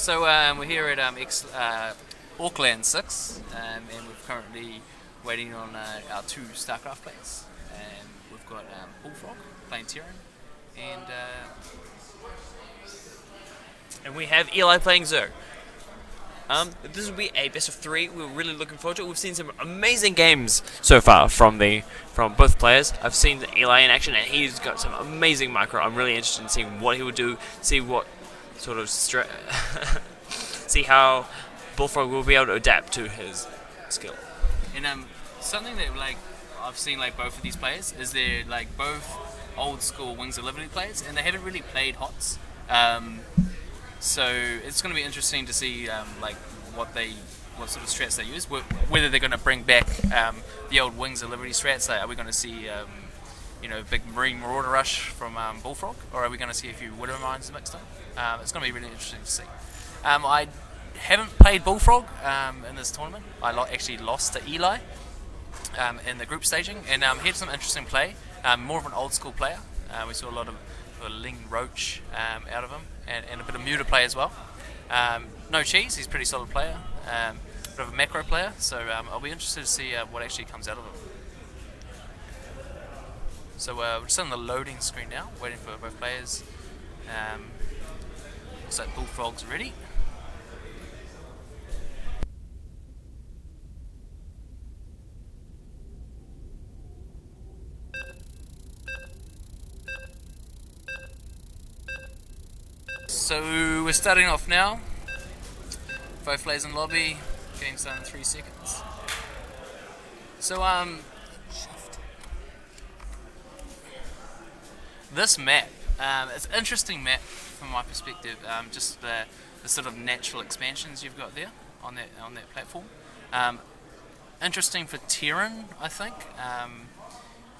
We're here at AuckLAN 6, and we're currently waiting on our two StarCraft players. And we've got Bullfrog playing Tyrion, and And we have Eli playing Zerg. This will be a best of three. We're really looking forward to it. We've seen some amazing games so far from both players. I've seen Eli in action, and he's got some amazing micro. I'm really interested in seeing what he would do, see what sort of see how Bullfrog will be able to adapt to his skill. and something that I've seen both of these players is they're both old school Wings of Liberty players, and they haven't really played HOTS. So it's going to be interesting to see what sort of strats they use. Whether they're going to bring back the old Wings of Liberty strats. Are we going to see big Marine Marauder rush from Bullfrog, or are we going to see a few Widow Mines mixed in? It's going to be really interesting to see. I haven't played Bullfrog in this tournament. I actually lost to Eli in the group staging, and he had some interesting play. More of an old school player. We saw a lot of Ling Roach out of him, and a bit of Muta play as well. No cheese, he's a pretty solid player. Bit of a macro player, so I'll be interested to see what actually comes out of him. So we're just on the loading screen now, waiting for both players. Looks like Bullfrog's ready. So we're starting off now. Both players in lobby, getting started in 3 seconds. So this map, it's an interesting map from my perspective. Just the sort of natural expansions you've got there on that platform. Interesting for Terran, I think.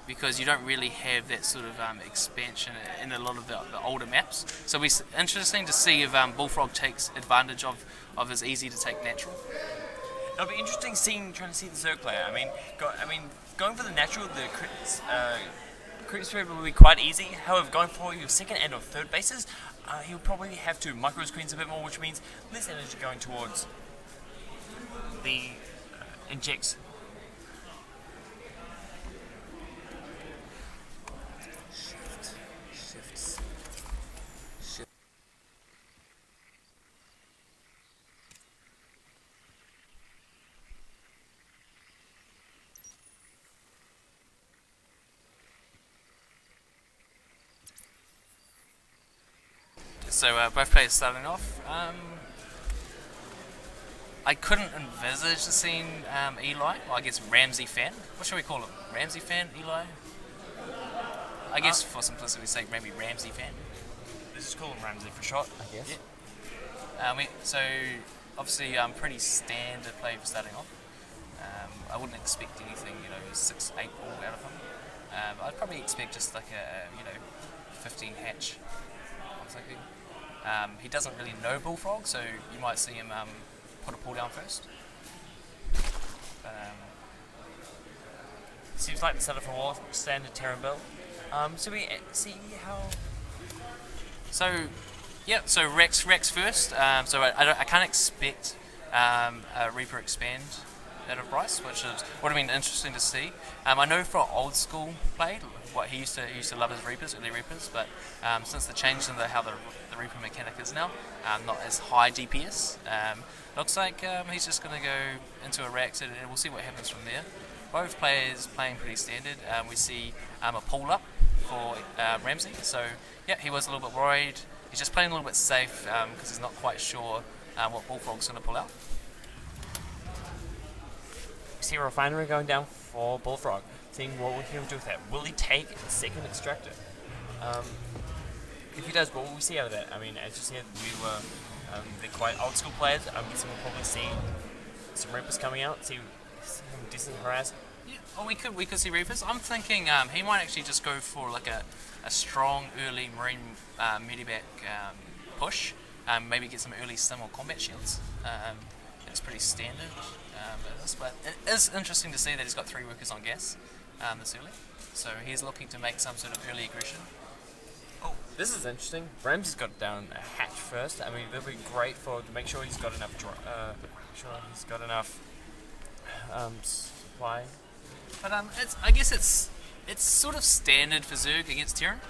Because you don't really have that sort of expansion in a lot of the older maps. So it's interesting to see if Bullfrog takes advantage of his easy to take natural. It'll be interesting trying to see the Zerg player. Going for the natural, the crit spread will be quite easy. However, going for your second and or third bases, he'll probably have to micro screens a bit more, which means less energy going towards the injects. So both players starting off. I couldn't envisage seeing Eli. Well, I guess Ramsey fan. What should we call him? Ramsey fan, Eli? I guess for simplicity's sake, maybe Ramsey fan. Let's just call him Ramsey for short, I guess. Yeah. So obviously pretty standard play for starting off. I wouldn't expect anything, 6-8 ball out of him. I'd probably expect just like a 15 hatch. I'm thinking. He doesn't really know Bullfrog, so you might see him put a pull down first. Seems like the setup for all standard Terran build. So we see how. So Rex first. So I can't expect a Reaper expand out of Bryce, which would have been interesting to see. I know for old school play, what he used to love his early Reapers, but since the change in how the Reaper mechanic is now, not as high DPS. Looks like he's just going to go into a Rex, and we'll see what happens from there. Both players playing pretty standard. We see a pull up for Ramsey, so yeah, he was a little bit worried. He's just playing a little bit safe because he's not quite sure what Bullfrog's going to pull out. We see a Refinery going down for Bullfrog, seeing what he'll do with that. Will he take the second extractor? If he does, what will we see out of that? As you said, they're quite old school players. I'm guessing we'll probably see some Reapers coming out, see some decent harass. Yeah, well, we could see Reapers. I'm thinking he might actually just go for a strong early Marine medivac push. Maybe get some early stim or combat shields. It's pretty standard. But it is interesting to see that he's got 3 workers on gas this early. So he's looking to make some sort of early aggression. Oh, This is interesting. Ramsey's got down a hatch first. I mean, that'd be great to make sure he's got enough supply. But I guess it's sort of standard for Zerg against Terran.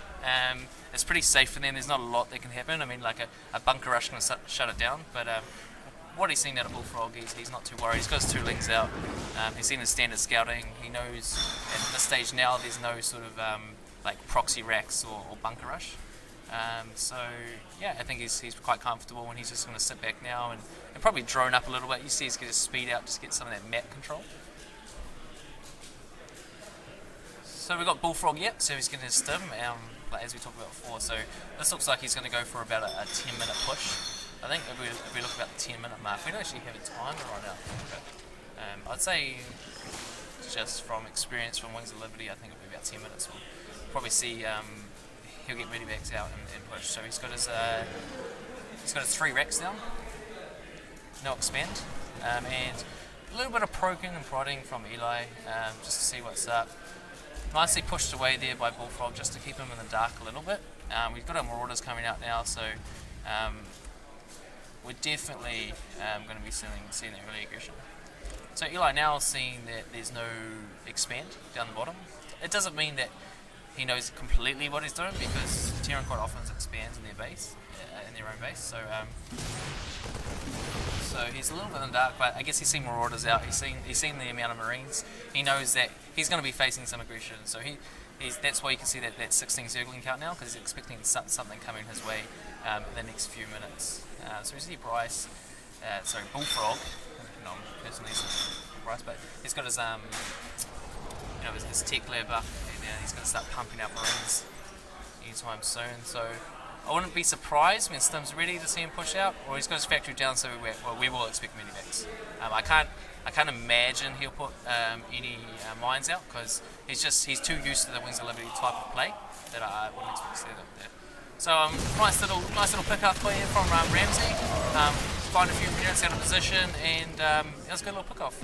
It's pretty safe for them. There's not a lot that can happen. I mean, like a bunker rush can shut it down. But what he's seen out of Bullfrog, he's not too worried. He's got his 2 lings out. He's seen his standard scouting. He knows at this stage now there's no sort of like proxy racks or bunker rush. So yeah, I think he's quite comfortable, and he's just going to sit back now and probably drone up a little bit. You see he's going to speed out just to get some of that map control. So we've got Bullfrog yet, so he's getting his stim, like as we talked about before. So this looks like he's going to go for about a 10-minute push. I think if we look about the 10-minute mark, we don't actually have a timer right now. But I'd say just from experience from Wings of Liberty, I think it'll be about 10 minutes. We'll probably see he'll get medibacks out and push. So he's got his 3 racks down, no expand, and a little bit of proking and prodding from Eli, just to see what's up. Nicely pushed away there by Bullfrog just to keep him in the dark a little bit. We've got our Marauders coming out now, so we're definitely going to be seeing that early aggression. So Eli now seeing that there's no expand down the bottom. It doesn't mean that he knows completely what he's doing, because Terran quite often expands in their base, in their own base. So he's a little bit in the dark, but I guess he's seen Marauders out. He's seen the amount of Marines. He knows that he's going to be facing some aggression. So that's why you can see that 16 Zergling count now, because he's expecting something coming his way in the next few minutes. So we see Bryce, Bullfrog. No, personally, Bryce, but he's got his his tech lab up, and he's going to start pumping out Marines anytime soon. So I wouldn't be surprised when Stim's ready to see him push out, or he's got his factory down, so we will expect medibacks. I can't imagine he'll put any mines out, because he's too used to the Wings of Liberty type of play that I wouldn't expect to see that there. So nice little pick up play here from Ramsey. Find a few units out of position, and it was a good little pick off.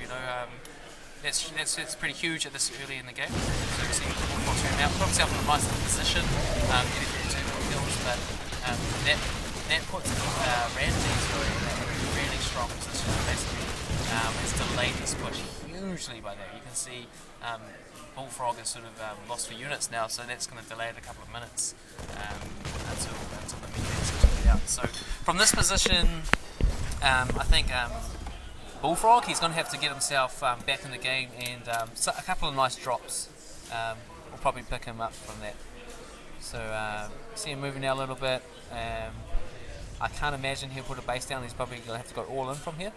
That's pretty huge at this early in the game. So you see Bullfrog turn out, put himself in a nice little position, getting kills, but that puts Ramsey in a really strong position. Basically, it's delayed this push hugely by that. You can see Bullfrog is sort of lost for units now, so that's going to delay it a couple of minutes until the medibacks get out. So from this position, I think Bullfrog, he's going to have to get himself back in the game, and so a couple of nice drops will probably pick him up from that. So see him moving now a little bit. I can't imagine he'll put a base down. He's probably going to have to go all in from here.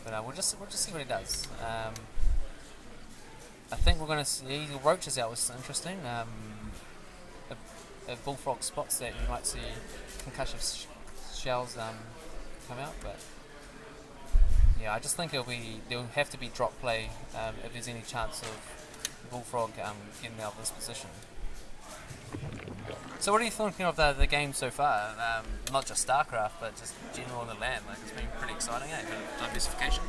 But we'll just see what he does. I think we're going to see Roaches out, which is interesting. If Bullfrog spots that, you might see concussive shells come out, but yeah, I just think there'll have to be drop play if there's any chance of Bullfrog getting out of this position. So what are you thinking of the game so far? Not just StarCraft, but just general on the land. Like, it's been pretty exciting, eh? Diversification.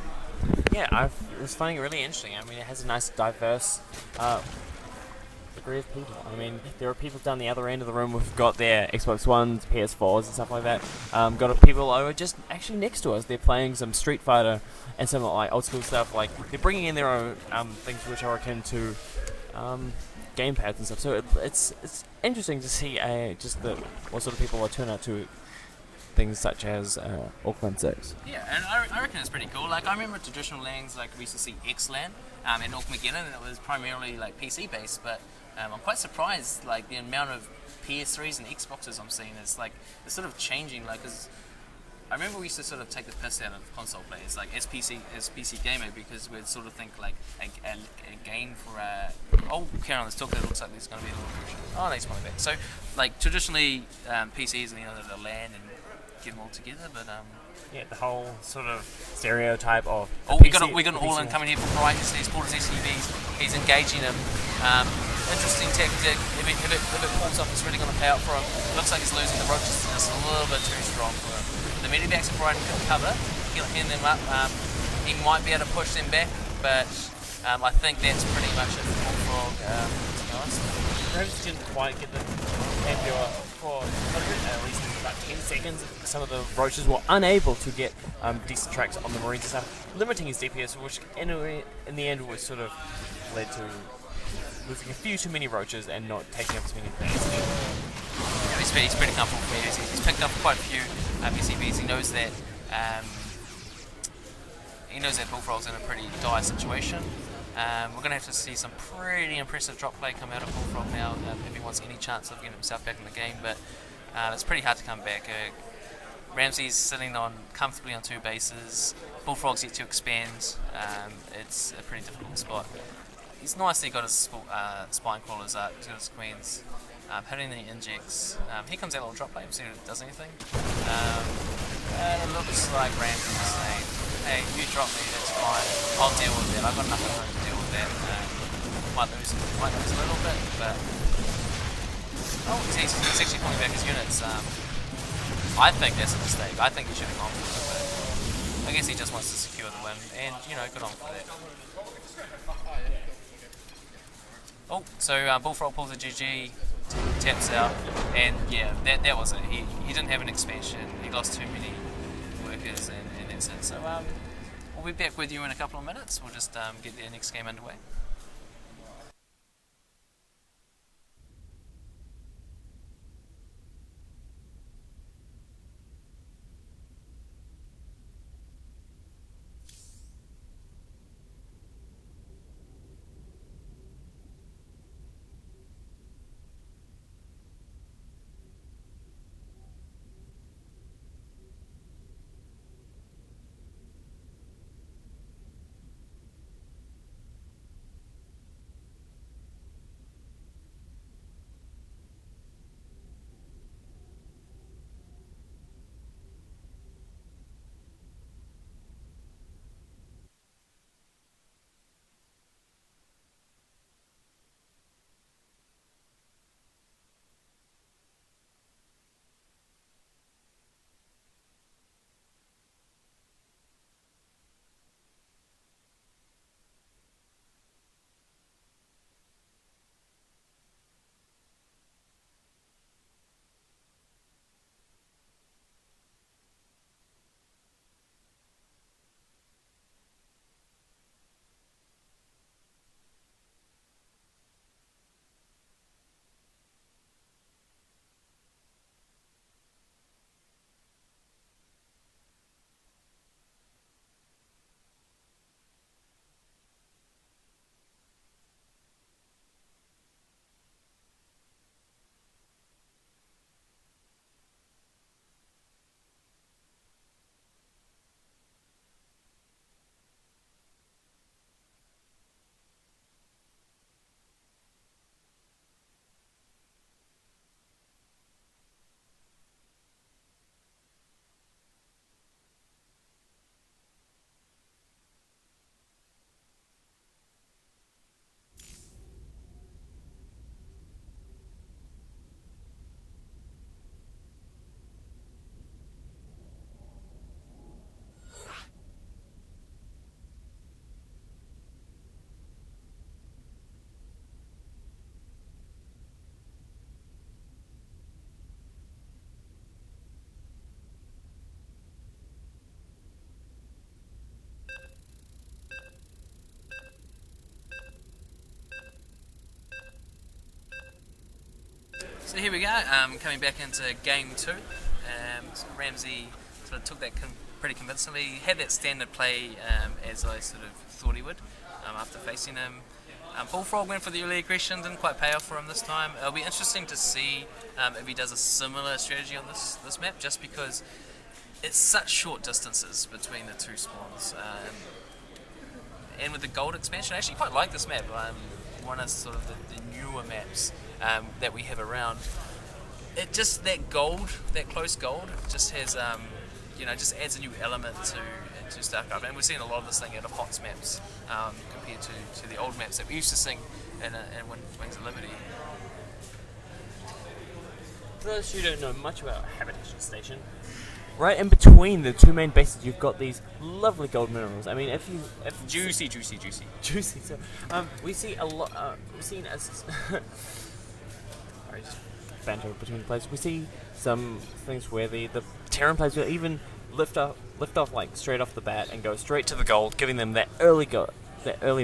Yeah, I was finding it really interesting. I mean, it has a nice diverse degree of people. I mean, there are people down the other end of the room who've got their Xbox Ones, PS4s and stuff like that. Got people who are just actually next to us. They're playing some Street Fighter and some like old school stuff. Like, they're bringing in their own things which are akin to gamepads and stuff. So it's interesting to see what sort of people will turn out to things such as AuckLAN 6. Yeah, and I reckon it's pretty cool. Like, I remember traditional LANs, like we used to see AuckLAN and AuckMageddon, and it was primarily like PC based, but I'm quite surprised like the amount of PS3s and Xboxes I'm seeing is like it's sort of changing. Like, 'cause I remember we used to sort of take the piss out of console players, like as PC gamer, because we'd sort of think like a game for Karen, let's talk. That looks like there's going to be a little version. Oh, no, he's coming back. So like traditionally PCs and the LAN and get them all together, but yeah, the whole sort of stereotype of we got an all-in coming here from Bright. He's bought his SUVs. He's engaging him. Interesting tactic. If it pulls off, it's really going to pay out for him. Looks like he's losing the Roaches. It's a little bit too strong for him. The medibacks are Brighton can cover. He'll hand them up. He might be able to push them back, but I think that's pretty much it for Bullfrog. To be honest. Ramsey didn't quite get the Ambua for at least about 10 seconds. Some of the roaches were unable to get decent tracks on the Marines and stuff, limiting his DPS, which in the end was sort of led to losing a few too many roaches and not taking up as many things. Yeah, he's pretty comfortable for it. He's picked up quite a few PCBs. He knows that Bullfrog's in a pretty dire situation. We're going to have to see some pretty impressive drop play come out of Bullfrog now if he wants any chance of getting himself back in the game, but it's pretty hard to come back. Ramsey's sitting comfortably on 2 bases. Bullfrog's yet to expand. It's a pretty difficult spot. He's nicely got his spine crawlers up, he's got his queens, hitting the injects. Here comes that little drop play, we'll see if it does anything. And it looks like Ramsey's saying, hey, you drop me, that's fine, I'll deal with that, I've got enough time to deal with that. Might lose a little bit, but... Oh, he's actually pulling back his units. I think that's a mistake, I think he should have gone for it, but I guess he just wants to secure the win, and, good on for that. Oh, so Bullfrog pulls a GG, taps out, and yeah, that was it. He didn't have an expansion, he lost too many workers, and that's it. So we'll be back with you in a couple of minutes. We'll just get the next game underway. So here we go, coming back into game 2. Ramsey sort of took that pretty convincingly. He had that standard play as I sort of thought he would after facing him. Bullfrog went for the early aggression, didn't quite pay off for him this time. It'll be interesting to see if he does a similar strategy on this map, just because it's such short distances between the two spawns. And with the gold expansion, I actually quite like this map. One of sort of the newer maps that we have around. It just, that close gold, just has, just adds a new element to StarCraft. And we're seeing a lot of this thing out of HOTS maps compared to the old maps that we used to sing in Wings of Liberty. For those who don't know much about Habitation Station, right in between the two main bases, you've got these lovely gold minerals. I mean, if Juicy. juicy. So, we see a lot. We've seen as sorry, just banter between players. We see some things where the Terran players will even lift off like straight off the bat and go straight to the gold, giving them that early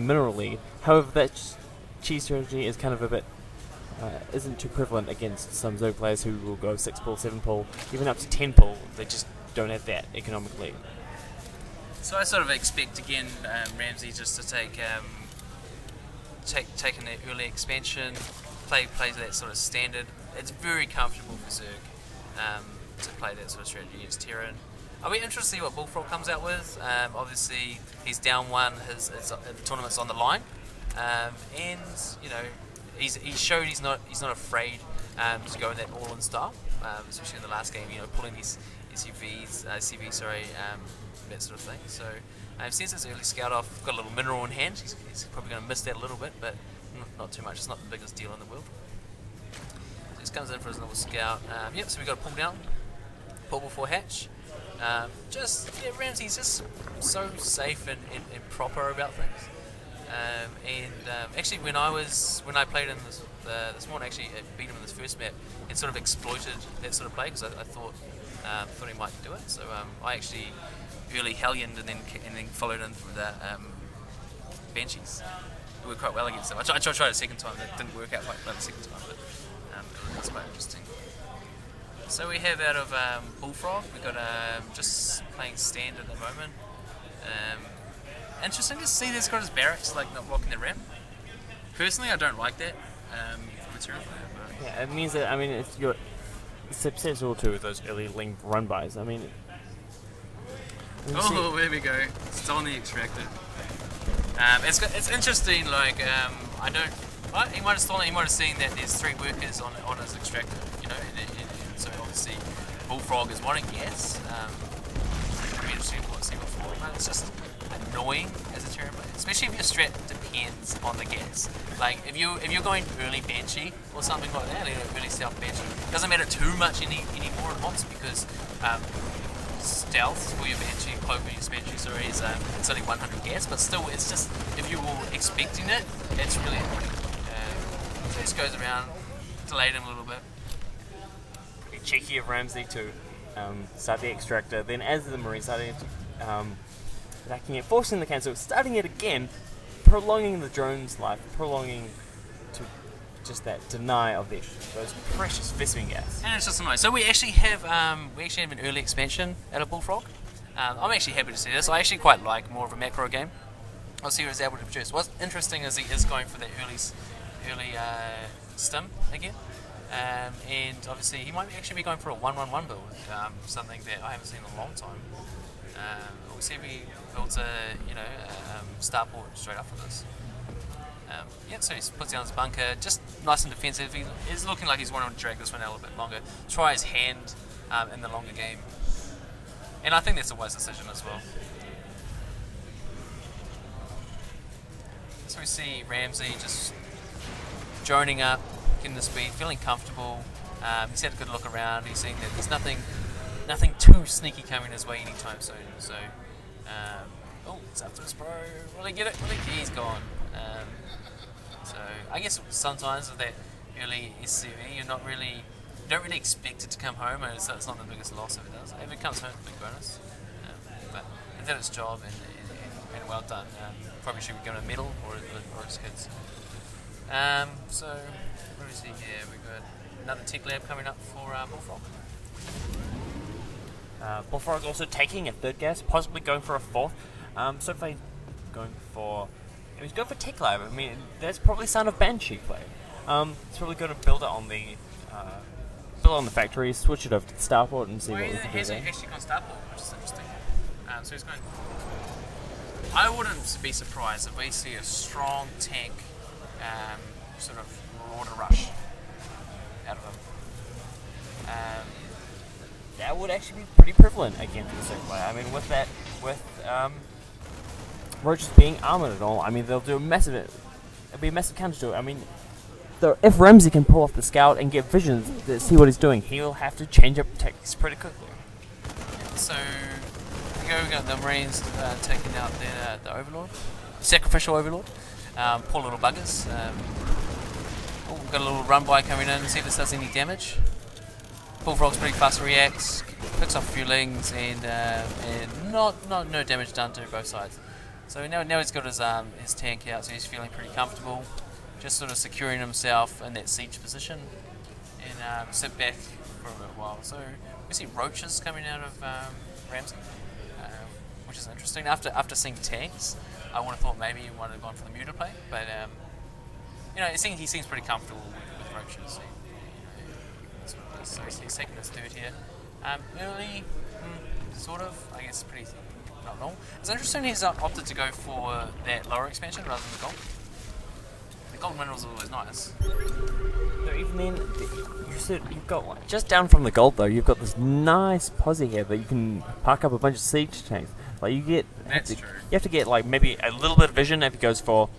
mineral lead. However, that cheese strategy is kind of a bit isn't too prevalent against some Zerg players who will go 6 pull, 7 pull, even up to 10 pull. They just don't have that economic lead. So I sort of expect again Ramsey just to take in that early expansion, play that sort of standard. It's very comfortable for Zerg to play that sort of strategy against Terran. I'll be interested to see what Bullfrog comes out with. Obviously, he's down one. The tournament's on the line, and you know he's showed he's not afraid to go in that all-in style, especially in the last game. You know, pulling his CV, that sort of thing. So since it's early scout off, got a little mineral in hand. He's probably going to miss that a little bit, but not too much. It's not the biggest deal in the world. So he comes in for his little scout. So we got to pull down, pull before hatch. Ramsey's just so safe and proper about things. Actually, when I played in this morning, actually beat him in this first map, it sort of exploited that sort of play because I thought he might do it. So I actually early Hellion and then followed in for the Banshees. It worked quite well against them. I tried it a second time, that didn't work out quite well the second time, but it was quite interesting. So we have out of Bullfrog, we've got just playing standard at the moment. Interesting to see this got his barracks like not blocking the ram. Personally, I don't like that from a Terran player. Yeah, it means that it's susceptible to with those early link run bys. I mean, there we go. It's on the extractor. It's interesting. Like he might have seen that there's 3 workers on his extractor. You know, and so obviously Bullfrog is wanting gas. It'll be interesting to see what for. But it's just annoying as a Terran player, especially if your strat depends on the gas. Like if you're going early Banshee or something like that, early stealth Banshee, doesn't matter too much anymore in HOTS because stealth for your Banshee, cloak for your Banshee, sorry, is it's only 100 gas, but still, it's just if you were expecting it, it's really annoying. So this goes around, delayed him a little bit. Pretty cheeky of Ramsey to start the extractor. Then as the Marine started attacking it, forcing the cancel, starting it again, prolonging the drone's life, prolonging to just that deny of those precious Vespene gas. And it's just annoying. So we actually have an early expansion out of Bullfrog. I'm actually happy to see this. I actually quite like more of a macro game. I'll see what he's able to produce. What's interesting is he is going for that early stim again. And obviously he might actually be going for a 1-1-1 build, something that I haven't seen in a long time. We'll see if he builds a starport straight after this. So he puts down his bunker, just nice and defensive. He's looking like he's wanting to drag this one out a little bit longer, try his hand in the longer game. And I think that's a wise decision as well. So we see Ramsey just droning up, getting the speed, feeling comfortable. He's had a good look around. He's seeing that there's nothing too sneaky coming his way anytime soon. So, it's after this, bro. Will he get it? He's gone. So I guess sometimes with that early SCV, you don't really expect it to come home, and so it's not the biggest loss if it does. If it comes home, it's a big bonus. But it did its job and well done. Probably should be given a medal or his kids. So what do we see here? We've got another tech lab coming up for Bullfrog. Bullfrog's also taking a 3rd gas, possibly going for a 4th. So far he's going for tech lab. I mean, that's probably a sign of Banshee play. He's probably going to build it on the factory, switch it over to the starport, and see what we can do there. He's actually gone starport, which is interesting. So he's going. I wouldn't be surprised if we see a strong tank, sort of order rush out of him. That would actually be pretty prevalent against the Zerg player. I mean, with Roaches being armored and all, I mean, they'll do it'll be a massive counter to it. I mean, if Ramsey can pull off the scout and get visions to see what he's doing, he'll have to change up tactics pretty quickly. So, we got the Marines taking out the Overlord, Sacrificial Overlord, poor little buggers. Oh, we've got a little run by coming in. See if this does any damage. Bullfrog's pretty fast to react. Picks off a few lings and no damage done to both sides. So now he's got his tank out, so he's feeling pretty comfortable. Just sort of securing himself in that siege position and sit back for a little while. So we see roaches coming out of Ramsey, which is interesting. After seeing tanks, I would have thought maybe he might have gone for the muted play, but he seems pretty comfortable with roaches. So he's taking his third here. Early, sort of, I guess, pretty not normal. It's interesting he's opted to go for that lower expansion rather than the gold. The gold minerals are always nice. No, even then, you've got like, just down from the gold though. You've got this nice posse here that you can park up a bunch of siege tanks. Like you have to get like maybe a little bit of vision if he goes for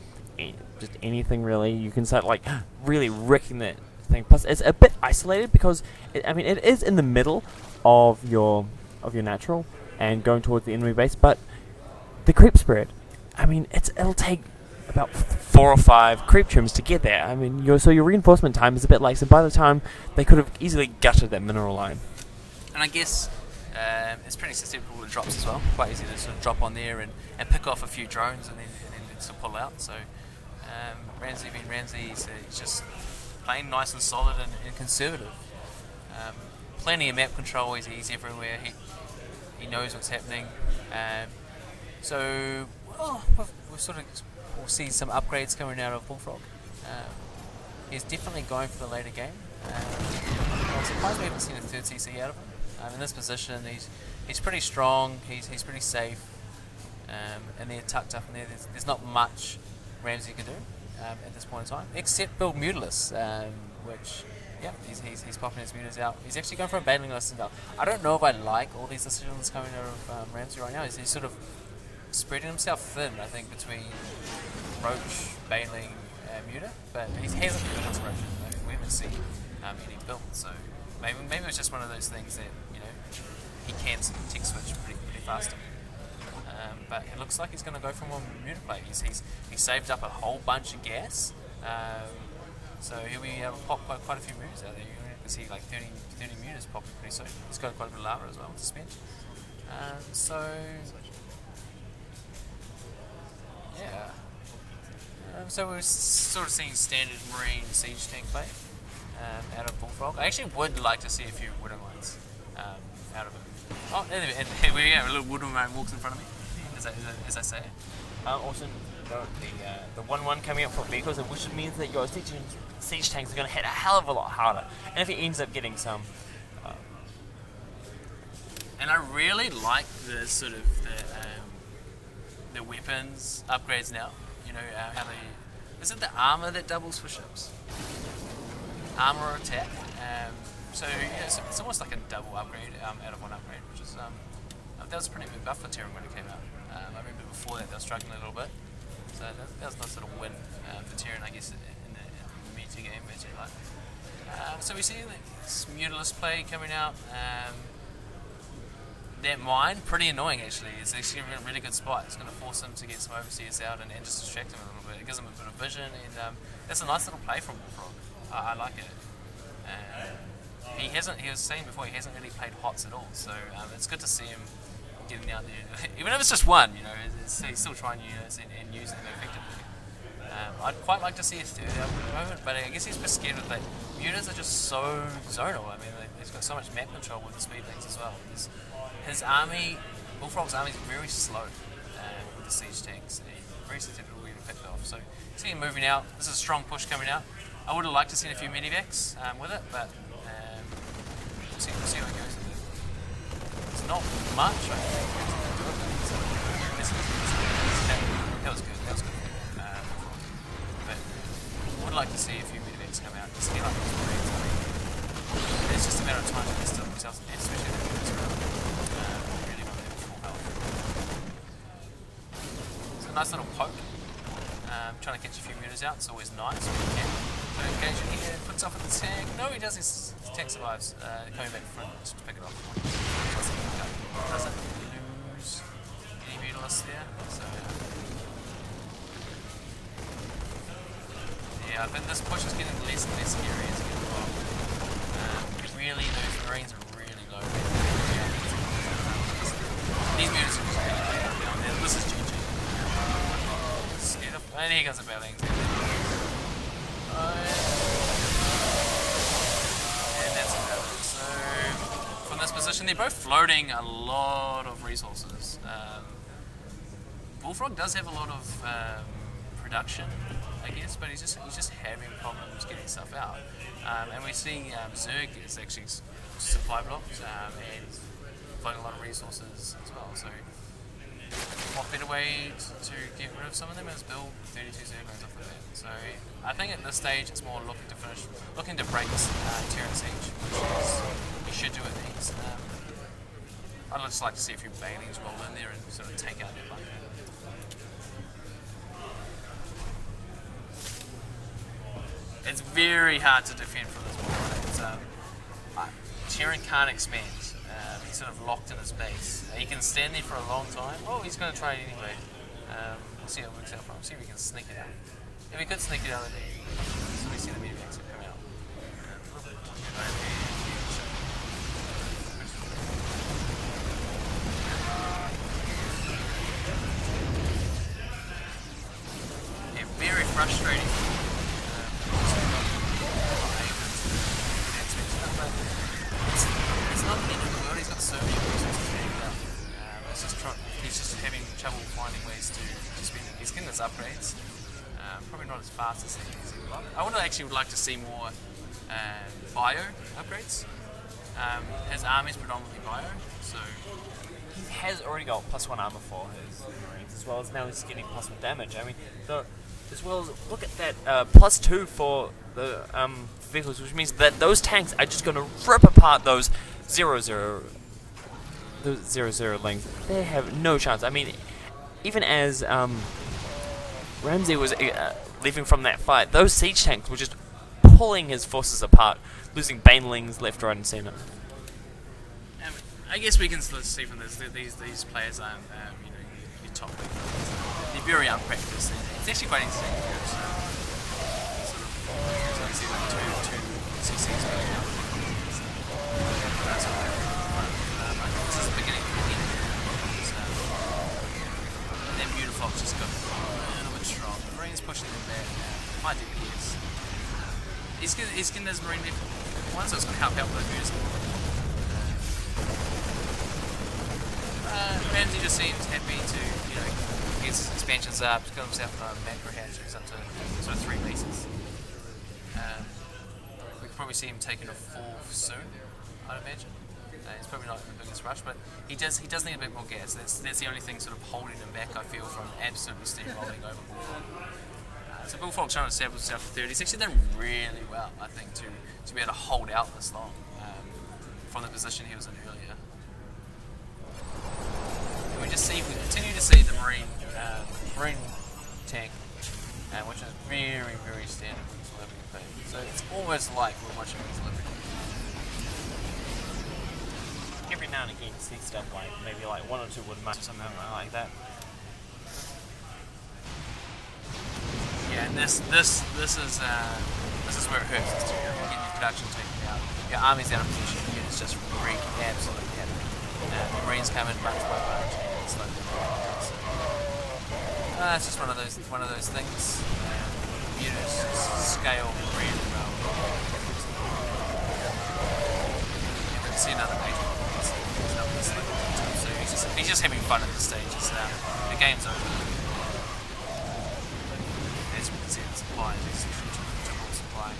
just anything really. You can start like really wrecking that thing. Plus, it's a bit isolated because it is in the middle of your natural and going towards the enemy base. But the creep spread, it'll take about 4 or 5 creep trims to get there. Your reinforcement time is a bit late. So by the time they could have easily gutted that mineral line. And I guess it's pretty susceptible to drops as well. Quite easy to sort of drop on there and pick off a few drones and then sort of pull out. So Ramsey being Ramsey, he's just playing nice and solid and conservative. Plenty of map control. He's everywhere. He knows what's happening. We'll see some upgrades coming out of Bullfrog. He's definitely going for the later game. I'm surprised we haven't seen a third CC out of him. In this position, he's pretty strong. He's pretty safe, and they're tucked up in there. There's not much Ramsey can do at this point in time, except build Mutilus, which. Yeah, he's popping his mutas out. He's actually going for a bailing list now. I don't know if I like all these decisions coming out of Ramsey right now. He's sort of spreading himself thin, I think, between Roach, Bailing, Muta, but he hasn't built inspiration. We haven't seen any built, so maybe it's just one of those things that he can tick switch pretty fast. But it looks like he's going to go for more Muta play. He's saved up a whole bunch of gas. So he'll be able to pop quite a few moves out there. You can see like 30 meters popping pretty soon. He's got quite a bit of lava as well to spend. So we're sort of seeing standard Marine siege tank play out of Bullfrog. I actually would like to see a few wooden ones out of him. Oh, and we have a little wooden one walks in front of me, as I say. Also, the 1-1 coming up from vehicles, which means that your siege tanks are going to hit a hell of a lot harder. And if he ends up getting some... And I really like the sort of the weapons upgrades now. How they... Is it the armor that doubles for ships? Armor or attack. It's almost like a double upgrade out of one upgrade, which is... that was a pretty big buff for Terran when it came out. I remember before that they were struggling a little bit. So that was a nice little win for Terran, I guess, in the meta game, as you like. So we see this Mutilus play coming out. That mine, pretty annoying actually. It's actually a really good spot. It's going to force him to get some overseers out and just distract him a little bit. It gives him a bit of vision, and that's a nice little play from Bullfrog. I like it. He was saying before, he hasn't really played HOTS at all, so it's good to see him getting out there. Even if it's just one, he's still trying units and using them effectively. I'd quite like to see a third out at the moment, but I guess he's a bit scared of mutas are just so zonal. He's got so much map control with the speed links as well. His army, Bullfrog's army is very slow with the siege tanks. Very susceptible to being picked off. So see him moving out. This is a strong push coming out. I would have liked to see a few medivacs with it, but we'll see how it goes. It's not much, I think. That was good. But I would like to see a few medivacs come out. Just get up those Marines. It's just a matter of time to instill themselves in, especially if they're around. Really want them full health. It's a nice little poke. Trying to catch a few mutas out. It's always nice when you can. So engaging here, puts off at the tank. No, he does. His tank survives. Coming back front to pick it off. Doesn't lose any Mutilus there. So Yeah, I think this push is getting less and less scary as you get along. Really, those Marines are really low. Yeah, these mutants are just getting down there. This is GG. And here comes the battling. And that's about it. So, from this position, they're both floating a lot of resources. Bullfrog does have a lot of production, I guess, but he's just having problems getting stuff out. And we see Zerg is actually supply blocked and floating a lot of resources as well. So, what better way to get rid of some of them is build 32 Zerglings off of that. So, I think at this stage it's more looking to break Terran Siege, which is you should do at these. I'd just like to see a few Banelings roll in there and sort of take out their bunker. It's very hard to defend from this point. Terran can't expand. He's sort of locked in his base. He can stand there for a long time. Oh, he's going to try it anyway. We'll see how it works out for him. See if we can sneak it out. If we could sneak it out of there, so we see the medevacs come out. Yeah, very frustrating. It's not the end of the world, he's got so many resources to take out. He's just having trouble finding ways to spend it. He's getting his upgrades, probably not as fast as he would like. I would actually like to see more bio upgrades. His army is predominantly bio, so He has already got +1 armor for his Marines, as well as now he's getting +1 damage. I mean, as well as look at that +2 for the vehicles, which means that those tanks are just going to rip apart those 0-0 lanes. They have no chance. I mean, even as Ramsey was leaving from that fight, those siege tanks were just pulling his forces apart, losing Banelings left, right, and centre. I guess we can sort of see from this that these players aren't your top league. They're very unpracticed. It's actually quite interesting. You see like two CCs going out. This is the beginning of the end. And then Beautiful just got a little bit strong. Marine's pushing them back. My DPS. He's getting his Marine left one, so it's going to help out with those Ramsey just seems happy to, get his expansions up, to got himself a macro hatch, he's up to sort of 3 bases. We could probably see him taking a 4th soon, I'd imagine. He's probably not in the biggest rush, but he does need a bit more gas. That's the only thing sort of holding him back, I feel, from absolutely steamrolling over Bullfrog. So Bullfrog's trying to establish himself for 30. He's actually done really well, I think, to be able to hold out this long from the position he was in earlier. And we continue to see the Marine tank, which is very, very standard Wings of Liberty play. So it's almost like we're watching Wings of Liberty. Every now and again, you see stuff like maybe like 1 or 2 wood marks or something like that. Yeah, and this is where it hurts. Is you're getting your production taken out. Your army's out of position. Units just wreak absolutely havoc. The Marines come in bunch by bunch and slowly so, it's just one of those things. Units just scale really well. And we can see another major. So he's just having fun at this stage. The game's over. As we can see, the supply is triple supply.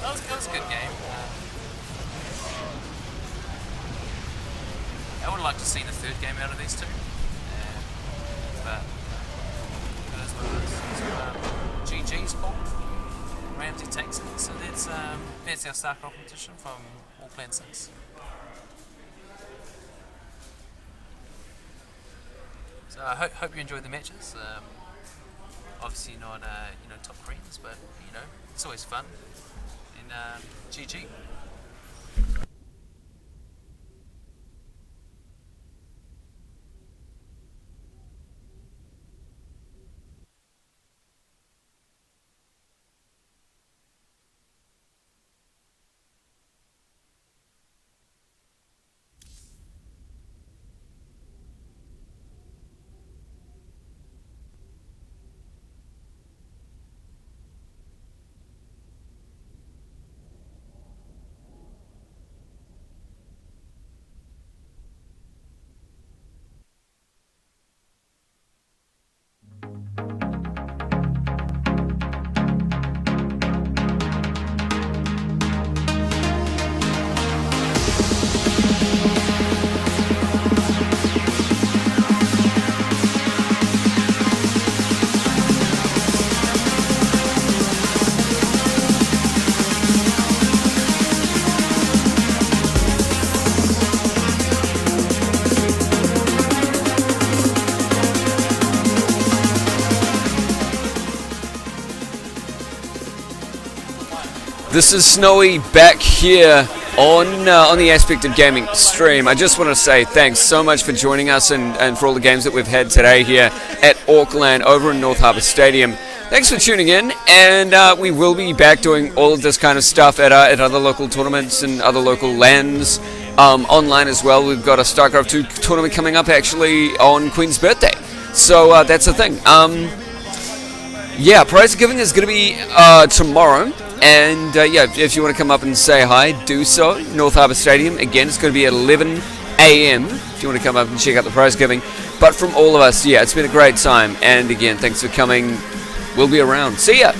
That was a good game. I would like to see the 3rd game out of these two, but it is what it is. So, GG's called. Ramsey takes it. So that's our StarCraft competition from AuckLAN 6. So I hope you enjoyed the matches. Obviously not top Koreans, but it's always fun. And GG. This is Snowy back here on the Aspect of Gaming stream. I just want to say thanks so much for joining us and for all the games that we've had today here at AuckLAN over in North Harbour Stadium. Thanks for tuning in, and we will be back doing all of this kind of stuff at other local tournaments and other local LANs. Online as well. We've got a StarCraft 2 tournament coming up actually on Queen's birthday. So that's the thing. Yeah, prize giving is going to be tomorrow. And yeah, if you want to come up and say hi, do so. North Harbour Stadium. Again, it's going to be at 11 a.m. if you want to come up and check out the prize giving. But from all of us, yeah, it's been a great time. And again, thanks for coming. We'll be around. See ya!